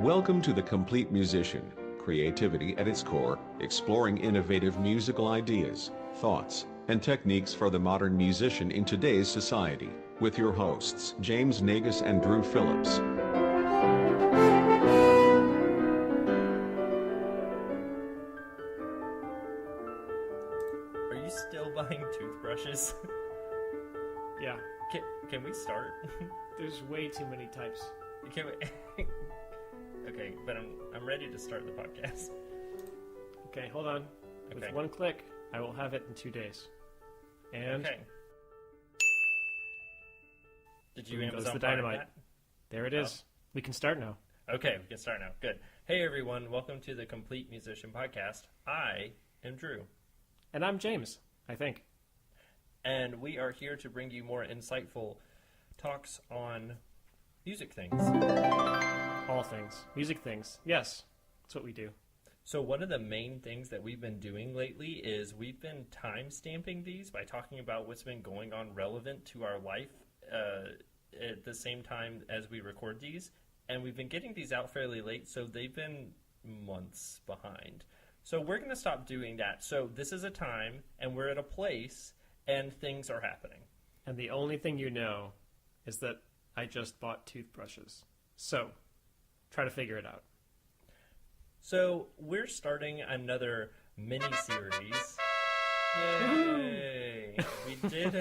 Welcome to The Complete Musician, creativity at its core, exploring innovative musical ideas, thoughts, and techniques for the modern musician in today's society, with your hosts, James Nagus and Drew Phillips. Are you still buying toothbrushes? Yeah. Can we start? There's way too many types. Can we? Okay, but I'm ready to start the podcast. Okay, hold on. Okay. With one click, I will have it in 2 days. And Okay. Did you goes Amazon the Prime dynamite. that? There it is. We can start now. Okay, we can start now. Good. Hey everyone, welcome to the Complete Musician Podcast. I am Drew. And I'm James, I think. And we are here to bring you more insightful talks on music things. All things. Music things. Yes, that's what we do. So one of the main things that we've been doing lately is we've been time-stamping these by talking about what's been going on relevant to our life at the same time as we record these. And we've been getting these out fairly late, so they've been months behind. So we're going to stop doing that. So this is a time, and we're at a place, and things are happening. And the only thing you know is that I just bought toothbrushes. So, try to figure it out. So we're starting another mini-series. Yay! We did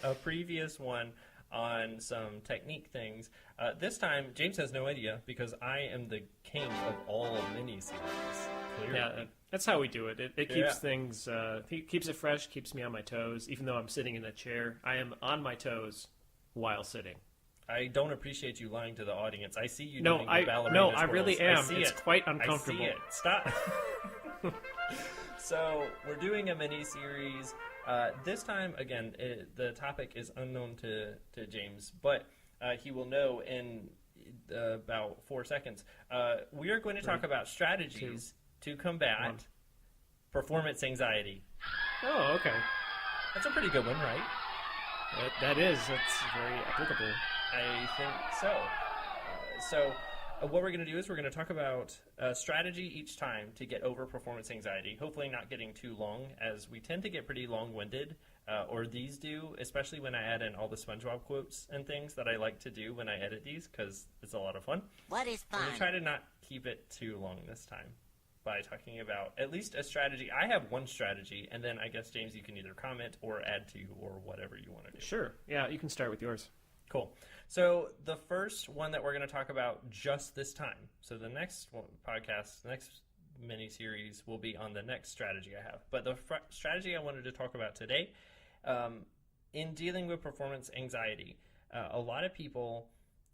a previous one on some technique things. This time, James has no idea because I am the king of all mini-series. Clearly. Yeah, that's how we do it. It keeps Yeah. things, keeps it fresh, keeps me on my toes. Even though I'm sitting in a chair, I am on my toes while sitting. I don't appreciate you lying to the audience. I see you No, doing I the ballerina really twirls. am. I see It's it. quite uncomfortable. I see it. Stop. So we're doing a mini-series. This time, again, the topic is unknown to James, but he will know in about 4 seconds. We are going to talk about strategies to combat performance anxiety. Oh, okay. That's a pretty good one, right? That is. That's very applicable. I think so. What we're going to do is we're going to talk about strategy each time to get over performance anxiety. Hopefully not getting too long, as we tend to get pretty long-winded, or these do, especially when I add in all the SpongeBob quotes and things that I like to do when I edit these, because it's a lot of fun. What is fun? I'm going to try to not keep it too long this time by talking about at least a strategy. I have one strategy, and then I guess, James, you can either comment or add to or whatever you want to do. Sure. Yeah, you can start with yours. Cool. So the first one that we're going to talk about just this time. So the next podcast, the next mini-series will be on the next strategy I have. But the strategy I wanted to talk about today, in dealing with performance anxiety, a lot of people,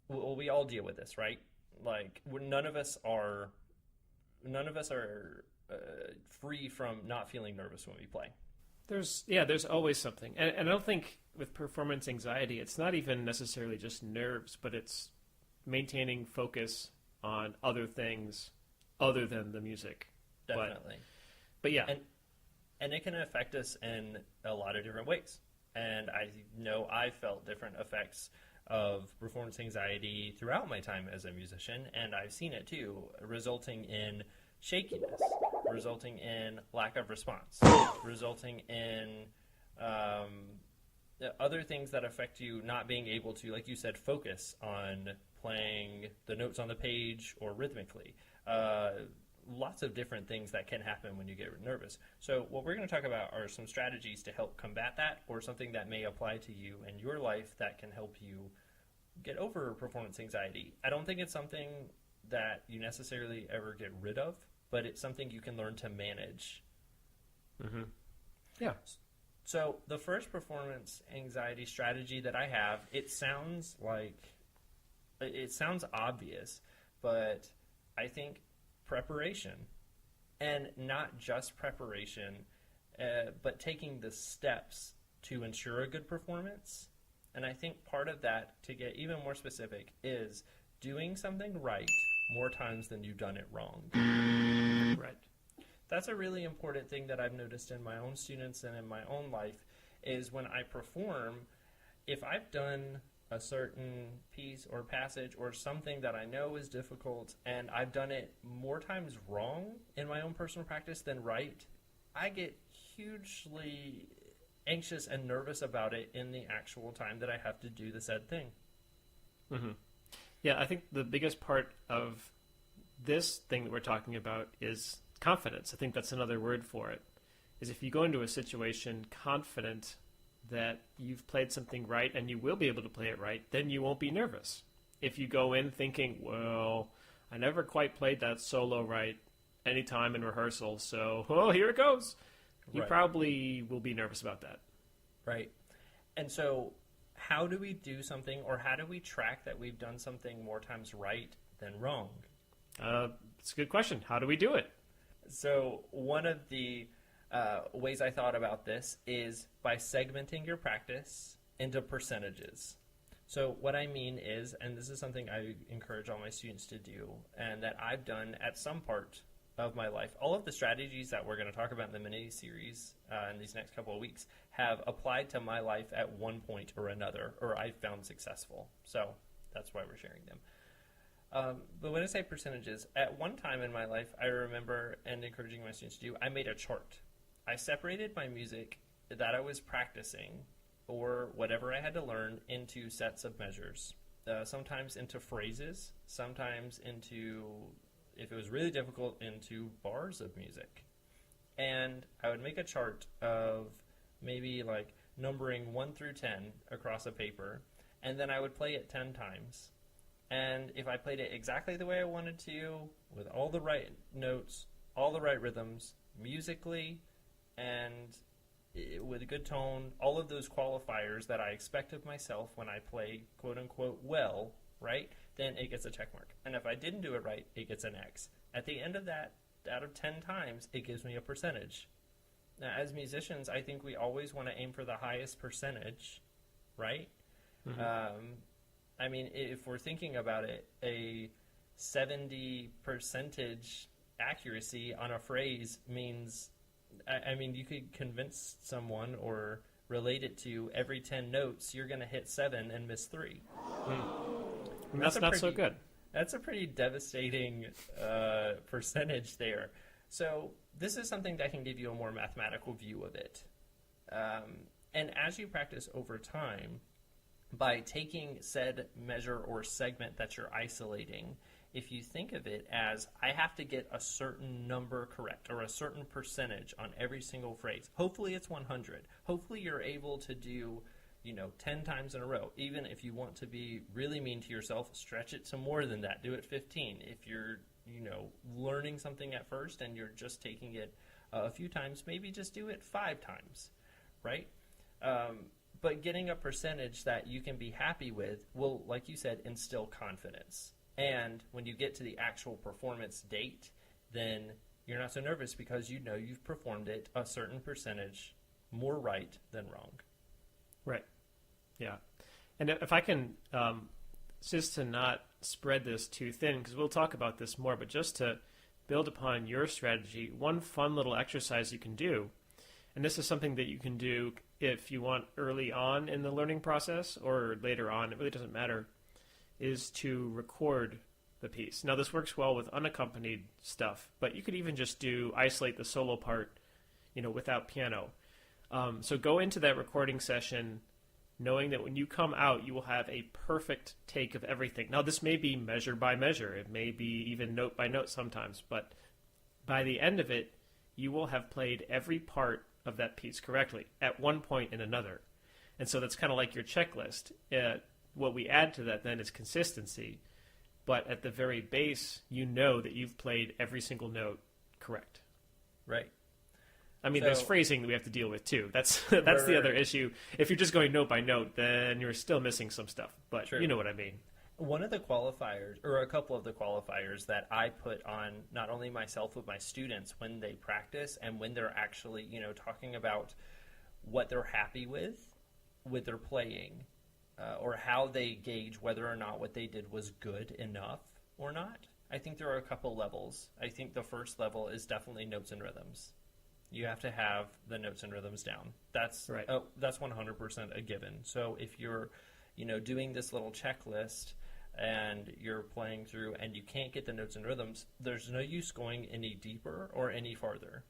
well, we all deal with this, right? Like none of us are free from not feeling nervous when we play. There's always something. And I don't think with performance anxiety, it's not even necessarily just nerves, but it's maintaining focus on other things other than the music. Definitely. But yeah. And it can affect us in a lot of different ways. And I know I felt different effects of performance anxiety throughout my time as a musician, and I've seen it too, resulting in shakiness, resulting in lack of response, resulting in other things that affect you not being able to, like you said, focus on playing the notes on the page or rhythmically. Lots of different things that can happen when you get nervous. So what we're going to talk about are some strategies to help combat that, or something that may apply to you in your life that can help you get over performance anxiety. I don't think it's something that you necessarily ever get rid of, but it's something you can learn to manage. Mm-hmm. Yeah. So the first performance anxiety strategy that I have, it sounds obvious, but I think preparation, and not just preparation, but taking the steps to ensure a good performance. And I think part of that, to get even more specific, is doing something right more times than you've done it wrong. Right. That's a really important thing that I've noticed in my own students and in my own life, is when I perform, if I've done a certain piece or passage or something that I know is difficult, and I've done it more times wrong in my own personal practice than right, I get hugely anxious and nervous about it in the actual time that I have to do the said thing. Mm-hmm. Yeah, I think the biggest part of this thing that we're talking about is confidence. I think that's another word for it. Is if you go into a situation confident that you've played something right and you will be able to play it right, then you won't be nervous. If you go in thinking, well, I never quite played that solo right any time in rehearsal, so, oh, here it goes. You probably will be nervous about that. Right. And so how do we do something, or how do we track that we've done something more times right than wrong? It's a good question. How do we do it? So one of the ways I thought about this is by segmenting your practice into percentages. So what I mean is, and this is something I encourage all my students to do, and that I've done at some part of my life. All of the strategies that we're going to talk about in the mini-series in these next couple of weeks have applied to my life at one point or another, or I've found successful. So that's why we're sharing them. But when I say percentages, at one time in my life, I remember, and encouraging my students to do, I made a chart. I separated my music that I was practicing, or whatever I had to learn, into sets of measures. Sometimes into phrases, sometimes into, if it was really difficult, into bars of music. And I would make a chart of maybe like numbering 1 through 10 across a paper, and then I would play it 10 times. And if I played it exactly the way I wanted to, with all the right notes, all the right rhythms, musically, and with a good tone, all of those qualifiers that I expect of myself when I play quote-unquote well, right, then it gets a check mark. And if I didn't do it right, it gets an X. At the end of that, out of 10 times, it gives me a percentage. Now, as musicians, I think we always want to aim for the highest percentage, right? Mm-hmm. I mean, if we're thinking about it, a 70% accuracy on a phrase means, I mean, you could convince someone or relate it to every 10 notes, you're going to hit 7 and miss 3. That's not so good. That's a pretty devastating percentage there. So this is something that can give you a more mathematical view of it. And as you practice over time, by taking said measure or segment that you're isolating, if you think of it as, I have to get a certain number correct or a certain percentage on every single phrase. Hopefully it's 100. Hopefully you're able to do, 10 times in a row. Even if you want to be really mean to yourself, stretch it to more than that. Do it 15. If you're, learning something at first and you're just taking it a few times, maybe just do it 5 times, right? But getting a percentage that you can be happy with will, like you said, instill confidence. And when you get to the actual performance date, then you're not so nervous because you know you've performed it a certain percentage more right than wrong. Right. Yeah. And if I can, just to not spread this too thin, because we'll talk about this more, but just to build upon your strategy, one fun little exercise you can do, and this is something that you can do if you want early on in the learning process or later on, it really doesn't matter, is to record the piece. Now, this works well with unaccompanied stuff, but you could even just isolate the solo part, without piano. So go into that recording session knowing that when you come out, you will have a perfect take of everything. Now, this may be measure by measure. It may be even note by note sometimes, but by the end of it, you will have played every part of that piece correctly at one point in another. And so that's kind of like your checklist. What we add to that then is consistency. But at the very base, you know that you've played every single note correct. Right. I mean, there's phrasing that we have to deal with too. That's the other issue. If you're just going note by note, then you're still missing some stuff. But You know what I mean. One of the qualifiers, or a couple of the qualifiers that I put on not only myself with my students when they practice and when they're actually, talking about what they're happy with their playing, or how they gauge whether or not what they did was good enough or not. I think there are a couple levels. I think the first level is definitely notes and rhythms. You have to have the notes and rhythms down. That's right. That's 100% a given. So if you're doing this little checklist and you're playing through and you can't get the notes and rhythms, there's no use going any deeper or any farther.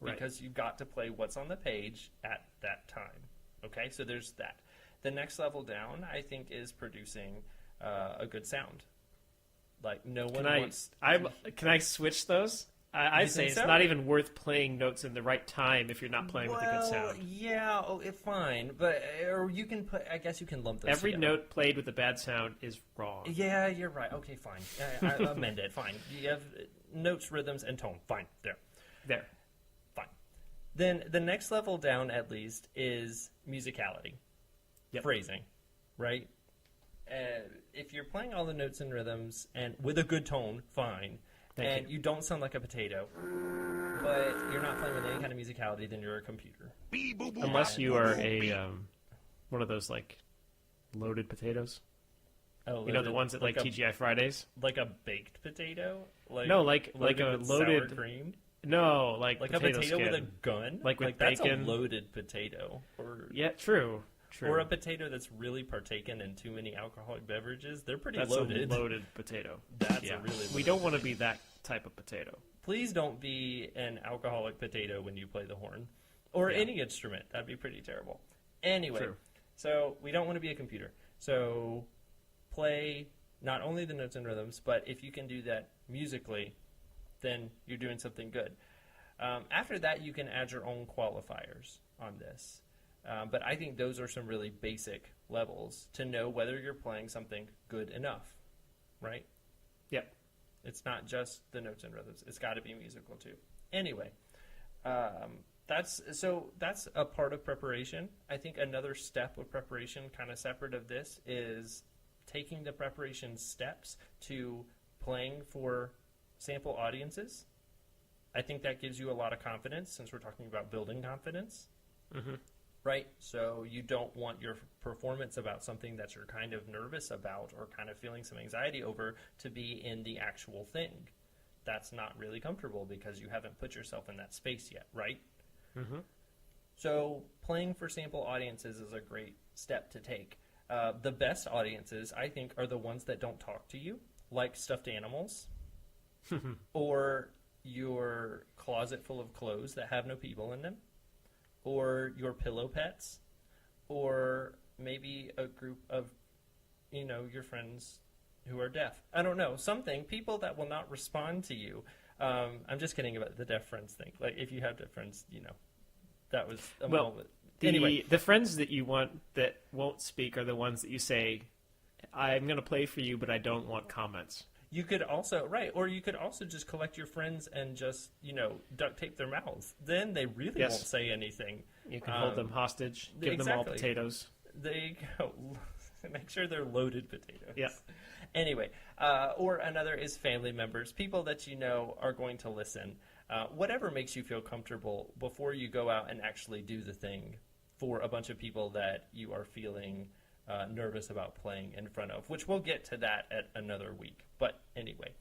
Right. Because you've got to play what's on the page at that time. Okay, so there's that. The next level down, I think, is producing a good sound. Like, no one wants... Can I switch those? I say it's so? not even worth playing notes in the right time if you're not playing with a good sound. Yeah, fine. But, or you can put, I guess you can lump those Every together. note played with a bad sound is wrong. Yeah, you're right. Okay, fine. I amend it. Fine. You have notes, rhythms, and tone. Fine. There. Fine. Then the next level down, at least, is musicality. Yep. Phrasing. Right? If you're playing all the notes and rhythms and with a good tone, fine. Thank you don't sound like a potato, but you're not playing with any kind of musicality, then you're a computer. Unless you are a one of those like loaded potatoes. Oh, the ones that like TGI Fridays. Like a baked potato? No, like a with loaded sour cream? No, like a potato potato skin. with a gun? Like with that's bacon. a loaded potato. Yeah, true. Or a potato that's really partaken in too many alcoholic beverages. They're pretty That's loaded. a loaded potato. That's a really loaded We don't want to be that type of potato. Please don't be an alcoholic potato when you play the horn. Or any instrument. That'd be pretty terrible. Anyway, True. So we don't want to be a computer. So play not only the notes and rhythms, but if you can do that musically, then you're doing something good. After that, you can add your own qualifiers on this. But I think those are some really basic levels to know whether you're playing something good enough, right? Yep. It's not just the notes and rhythms. It's got to be musical too. Anyway, that's a part of preparation. I think another step of preparation, kind of separate of this, is taking the preparation steps to playing for sample audiences. I think that gives you a lot of confidence, since we're talking about building confidence. Mm-hmm. Right? So you don't want your performance about something that you're kind of nervous about or kind of feeling some anxiety over to be in the actual thing. That's not really comfortable because you haven't put yourself in that space yet, right? Mm-hmm. So playing for sample audiences is a great step to take. The best audiences, I think, are the ones that don't talk to you, like stuffed animals or your closet full of clothes that have no people in them, or your pillow pets, or maybe a group of, your friends who are deaf. I don't know, people that will not respond to you. I'm just kidding about the deaf friends thing. Like, if you have deaf friends, that was a moment. Anyway. The friends that you want that won't speak are the ones that you say, I'm going to play for you, but I don't want comments. You could also, or you could also just collect your friends and just, duct tape their mouths. Then they really won't say anything. You can hold them hostage, give them all potatoes. There you go. Make sure they're loaded potatoes. Yeah. Anyway, or another is family members, people that you know are going to listen. Whatever makes you feel comfortable before you go out and actually do the thing for a bunch of people that you are feeling nervous about playing in front of, which we'll get to that at another week. But anyway,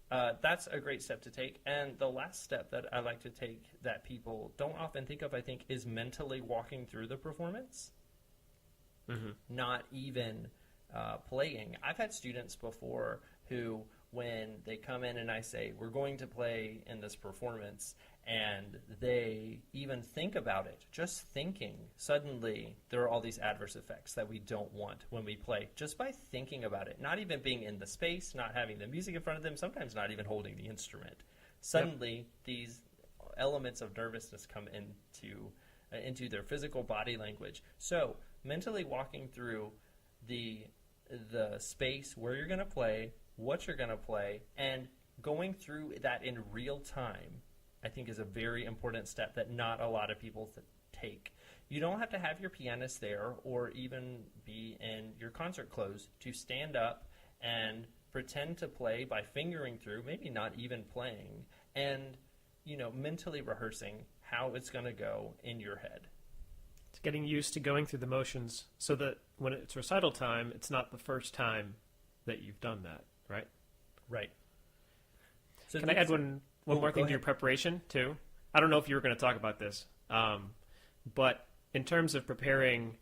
that's a great step to take. And the last step that I like to take that people don't often think of, I think, is mentally walking through the performance, not even playing. I've had students before who, when they come in and I say, we're going to play in this performance, and they even think about it, just thinking, suddenly there are all these adverse effects that we don't want when we play, just by thinking about it, not even being in the space, not having the music in front of them, sometimes not even holding the instrument. Suddenly, these elements of nervousness come into their physical body language. So, mentally walking through the space where you're going to play, what you're going to play, and going through that in real time, I think, is a very important step that not a lot of people take. You don't have to have your pianist there or even be in your concert clothes to stand up and pretend to play by fingering through, maybe not even playing, and, mentally rehearsing how it's going to go in your head. It's getting used to going through the motions so that when it's recital time, it's not the first time that you've done that, right? Right. So can I add one more thing to your preparation, too? I don't know if you were going to talk about this, but in terms of preparing,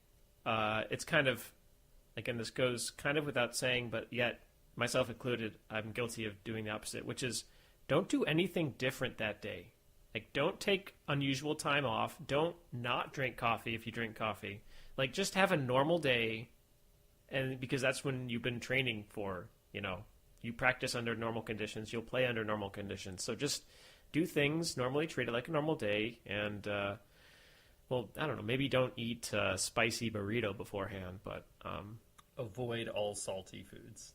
it's kind of again, this goes kind of without saying, but yet, myself included, I'm guilty of doing the opposite, which is don't do anything different that day. Like, don't take unusual time off. Don't not drink coffee if you drink coffee. Like, just have a normal day, and because that's when you've been training for, you practice under normal conditions, you'll play under normal conditions. So just do things normally, treat it like a normal day, and, well, I don't know, maybe don't eat a spicy burrito beforehand, but... Avoid all salty foods.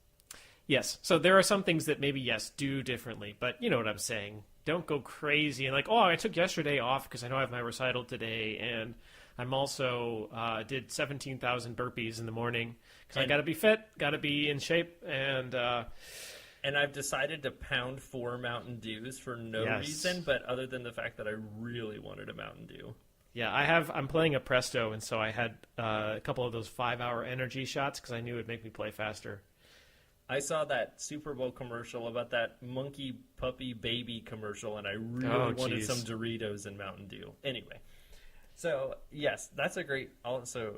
Yes, so there are some things that maybe, yes, do differently, but you know what I'm saying. Don't go crazy and like, oh, I took yesterday off because I know I have my recital today, and I'm also did 17,000 burpees in the morning because I got to be fit, got to be in shape, and I've decided to pound 4 Mountain Dews for no reason, but other than the fact that I really wanted a Mountain Dew. Yeah, I'm playing a Presto, and so I had a couple of those 5-hour energy shots because I knew it would make me play faster. I saw that Super Bowl commercial about that monkey puppy baby commercial, and I really wanted some Doritos and Mountain Dew. Anyway, so yes, that's a great also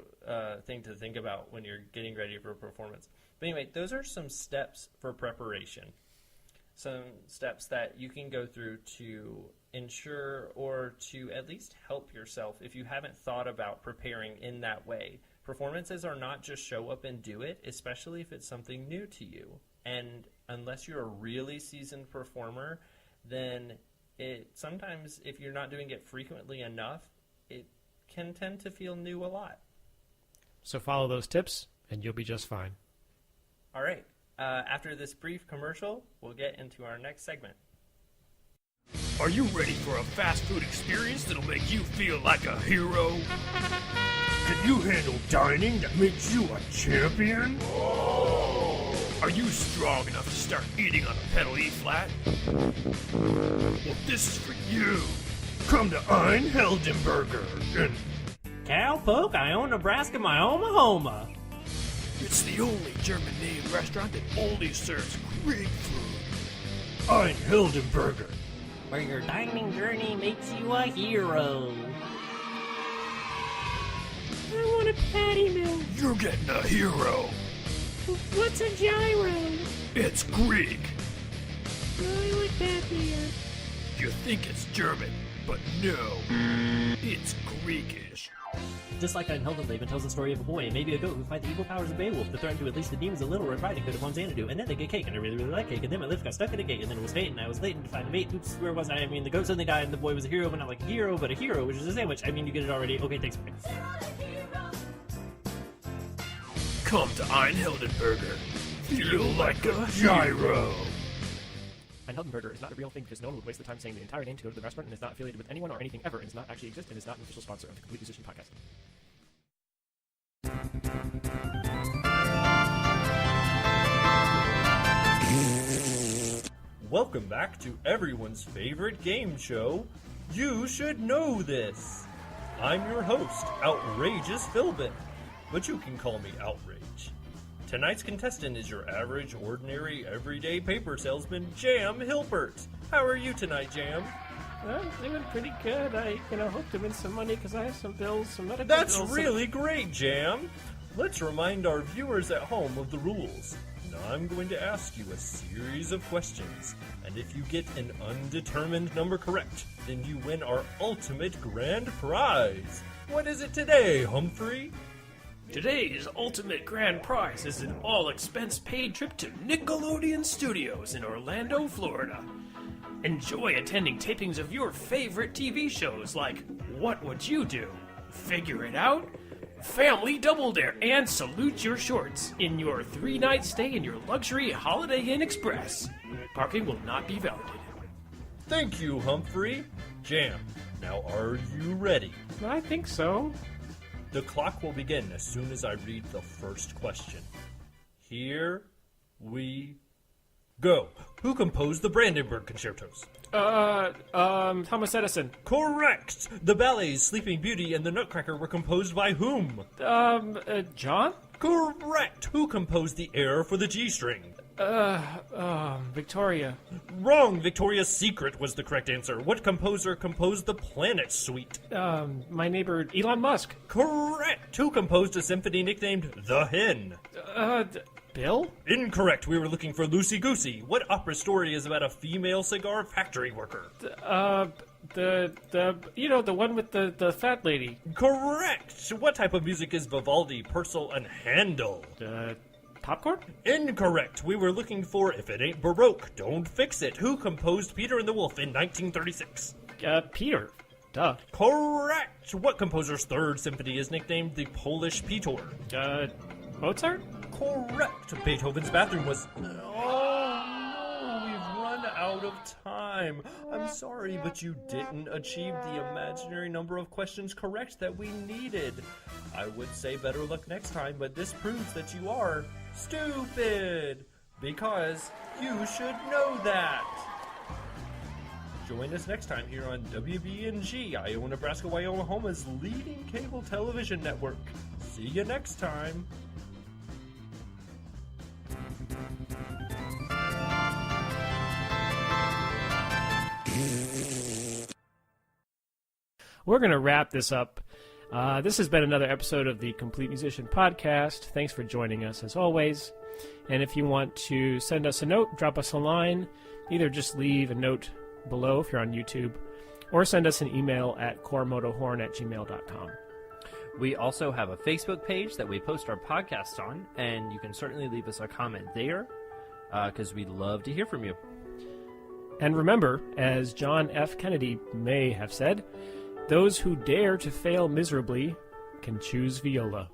thing to think about when you're getting ready for a performance. But anyway, those are some steps for preparation. Some steps that you can go through to ensure or to at least help yourself if you haven't thought about preparing in that way. Performances are not just show up and do it, especially if it's something new to you. And unless you're a really seasoned performer, then sometimes if you're not doing it frequently enough, it can tend to feel new a lot. So follow those tips, and you'll be just fine. All right. After this brief commercial, we'll get into our next segment. Are you ready for a fast food experience that'll make you feel like a hero? Can you handle dining that makes you a champion? Are you strong enough to start eating on a pedal E-flat? Well, this is for you. Come to Ein Heldenberger and... Cowpoke, I own Nebraska, my Oklahoma. It's the only German-named restaurant that only serves Greek food. Ein Heldenberger. Where your dining journey makes you a hero. I want a patty melt. You're getting a hero. What's a gyro? It's Greek. I like that beer. You think it's German, but no. It's Greekish. Just like Ein Heldenleben tells the story of a boy and maybe a goat who fight the evil powers of Beowulf to threaten to at least the demons of Little Red Riding Hood upon Xanadu, and then they get cake, and I really, really like cake, and then my lips got stuck in a gate, and then it was fate, and I was late to find a mate. Oops, where was I? I mean, the goat suddenly died, and the boy was a hero, but not like a hero, but a hero, which is a sandwich. I mean, you get it already. Okay, thanks. Come to Ein Heldenberger. Feel like a gyro. Ein Heldenberger is not a real thing because no one would waste the time saying the entire name to go to the restaurant and is not affiliated with anyone or anything ever and does not actually exist and is not an official sponsor of the Complete Musician Podcast. Welcome back to everyone's favorite game show, You Should Know This. I'm your host, Outrageous Philbin, but you can call me Outrage. Tonight's contestant is your average, ordinary, everyday paper salesman, Jam Hilbert. How are you tonight, Jam? Well, they went pretty good. I, hope to win some money because I have some bills, some medical That's bills. really great, Jam. Let's remind our viewers at home of the rules. Now I'm going to ask you a series of questions, and if you get an undetermined number correct, then you win our ultimate grand prize. What is it today, Humphrey? Today's ultimate grand prize is an all-expense-paid trip to Nickelodeon Studios in Orlando, Florida. Enjoy attending tapings of your favorite TV shows like What Would You Do? Figure It Out? Family Double Dare, and Salute Your Shorts in your 3-night stay in your luxury Holiday Inn Express. Parking will not be validated. Thank you, Humphrey. Jam, now are you ready? I think so. The clock will begin as soon as I read the first question. Here we go. Who composed the Brandenburg Concertos? Thomas Edison. Correct! The ballets Sleeping Beauty and the Nutcracker were composed by whom? John? Correct! Who composed the air for the G-string? Victoria. Wrong! Victoria's Secret was the correct answer. What composer composed the Planet Suite? My neighbor, Elon Musk. Correct! Who composed a symphony nicknamed The Hen? Bill? Incorrect. We were looking for Loosey Goosey. What opera story is about a female cigar factory worker? The one with the fat lady. Correct. What type of music is Vivaldi, Purcell, and Handel? Popcorn? Incorrect. We were looking for If It Ain't Baroque, Don't Fix It. Who composed Peter and the Wolf in 1936? Peter. Duh. Correct. What composer's third symphony is nicknamed the Polish Petor? Mozart? Correct. Beethoven's bathroom was... Oh, no, we've run out of time. I'm sorry, but you didn't achieve the imaginary number of questions correct that we needed. I would say better luck next time, but this proves that you are stupid. Because you should know that. Join us next time here on WBNG, Iowa, Nebraska, Wyomaha's leading cable television network. See you next time. We're going to wrap this up. This has been another episode of the Complete Musician Podcast. Thanks for joining us, as always. And if you want to send us a note, drop us a line, either just leave a note below if you're on YouTube, or send us an email at coremotohorn@gmail.com. We also have a Facebook page that we post our podcasts on, and you can certainly leave us a comment there, because we'd love to hear from you. And remember, as John F. Kennedy may have said, those who dare to fail miserably can choose viola.